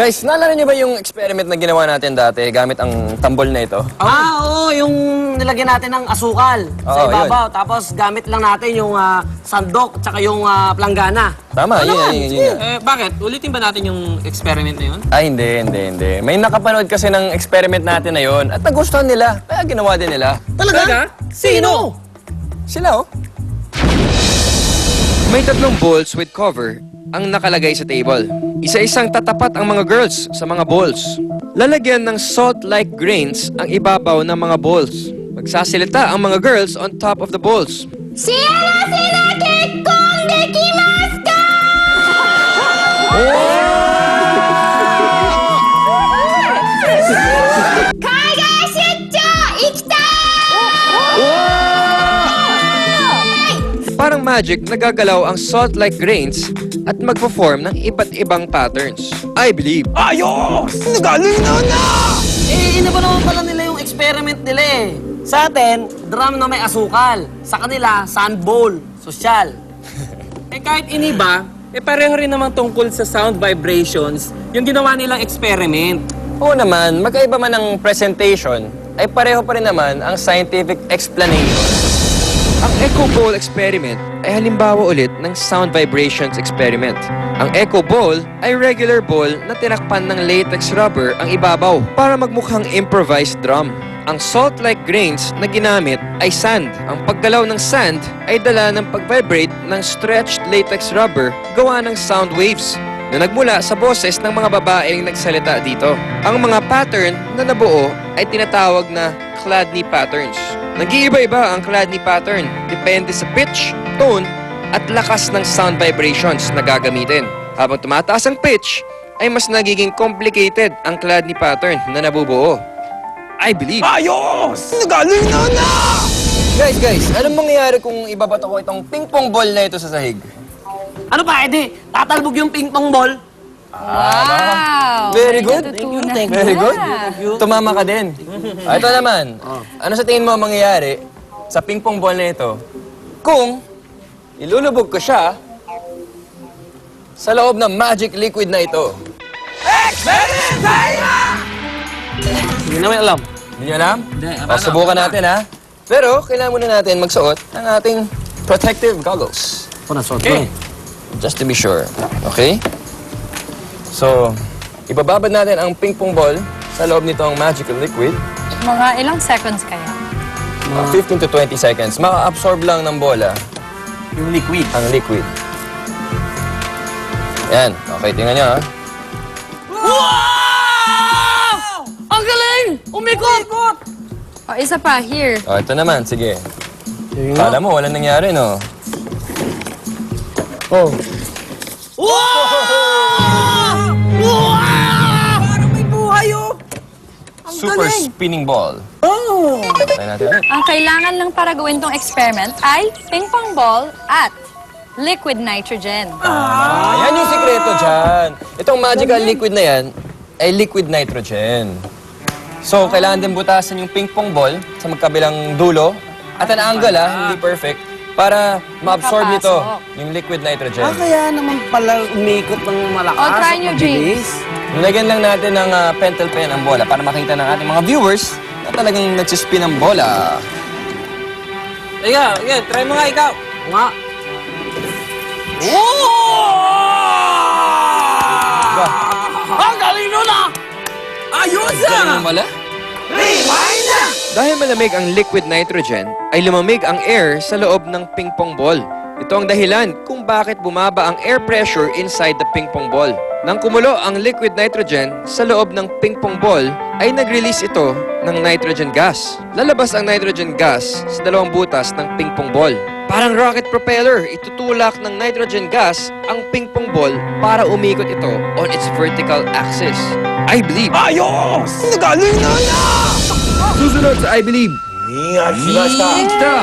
Guys, naalala niyo ba yung experiment na ginawa natin dati gamit ang tambol na ito? Oo, yung nilagyan natin ng asukal sa Oo, ibabaw. Tapos gamit lang natin yung sandok at saka yung planggana. Tama, yun. Bakit? Ulitin ba natin yung experiment na yun? Ay, hindi. May nakapanood kasi ng experiment natin na yun at nagustuhan nila, kaya ginawa din nila. Talaga? Sino? Sila, oh. May 3 balls with cover ang nakalagay sa table. Isa-isang tatapat ang mga girls sa mga balls. Lalagyan ng salt-like grains ang ibabaw ng mga balls. Magsasalita ang mga girls on top of the balls. 幸せな結婚できますか? Kaigai shitcho ikitai! Parang magic, nagagalaw ang salt-like grains at magpo-form ng iba't ibang patterns. I believe. Ayos! Nagaling na! Eh, iba naman pala nila yung experiment nila eh. Sa atin, drum na may asukal. Sa kanila, sand bowl. Sosyal. Kahit iniba, pareho rin naman tungkol sa sound vibrations yung ginawa nilang experiment. Oo naman, magkaiba man ang presentation, ay pareho pa rin naman ang scientific explanation. Ang Echo Bowl experiment ay halimbawa ulit ng sound vibrations experiment. Ang Echo Bowl ay regular bowl na tinakpan ng latex rubber ang ibabaw para magmukhang improvised drum. Ang salt-like grains na ginamit ay sand. Ang paggalaw ng sand ay dala ng pag-vibrate ng stretched latex rubber gawa ng sound waves na nagmula sa boses ng mga babaeng nagsalita dito. Ang mga pattern na nabuo ay tinatawag na Chladni patterns. Nag-iiba-iba ang Chladni pattern depende sa pitch, tone, at lakas ng sound vibrations na gagamitin. Habang tumataas ang pitch, ay mas nagiging complicated ang Chladni pattern na nabubuo. I believe. Ayos! Nagaling na! Guys, anong mangyayari kung ibabato ko itong ping-pong ball na ito sa sahig? Ano pa, Eddie? Tatalbog yung ping-pong ball? Wow! Very good. Natutunan Very na. good. Tumama ka din. Ito naman, ano sa tingin mo ang mangyayari sa ping-pong ball na ito kung ilulubog ko siya sa loob ng magic liquid na ito? Hindi naman alam. Hindi niyo alam? Hindi, O, subukan natin, ha? Pero, kailangan muna natin magsuot ng ating protective goggles. Ako na, sort Okay. Just to be sure. Okay? So, ibababad natin ang ping-pong ball sa loob nitong magical liquid. Mga ilang seconds kaya? 15 to 20 seconds. Maka-absorb lang ng bola Yung liquid. ang liquid. Yan. Okay, tingnan nyo, ha? Ang galing! Umikot! O, isa pa, here. O, ito naman. Sige. Kala mo, walang nangyari, no? Oh. Wow! Parang may buhay, oh! Ang Super galing! spinning ball. Oh! Try natin ulit. Ang kailangan lang para gawin tong experiment ay ping-pong ball at liquid nitrogen. Yan yung sikreto dyan. Itong magical liquid na yan ay liquid nitrogen. So, kailangan din butasan yung ping-pong ball sa magkabilang dulo at an angle, hindi perfect, para ma-absorb nito Makapasok. yung liquid nitrogen. Kaya naman pala umikot ng malakas. O, try at nyo, mabilis. Nilagyan lang natin ng pentel pen ang bola para makita ng ating mga viewers na talagang nagsispin ang bola. Ikaw, try mo nga ikaw. Nga. Diba? Ang galing nun, ah! Ayos, Galing ng bola? Rewind na! Dahil malamig ang liquid nitrogen, ay lumamig ang air sa loob ng ping-pong ball. Ito ang dahilan kung bakit bumaba ang air pressure inside the ping-pong ball. Nang kumulo ang liquid nitrogen sa loob ng ping-pong ball, ay nag-release ito ng nitrogen gas. Lalabas ang nitrogen gas sa dalawang butas ng ping-pong ball. Parang rocket propeller, itutulak ng nitrogen gas ang ping-pong ball para umikot ito on its vertical axis. I believe. Ayos! Nagaling na! Susunod sa I believe. Ingat, Ita!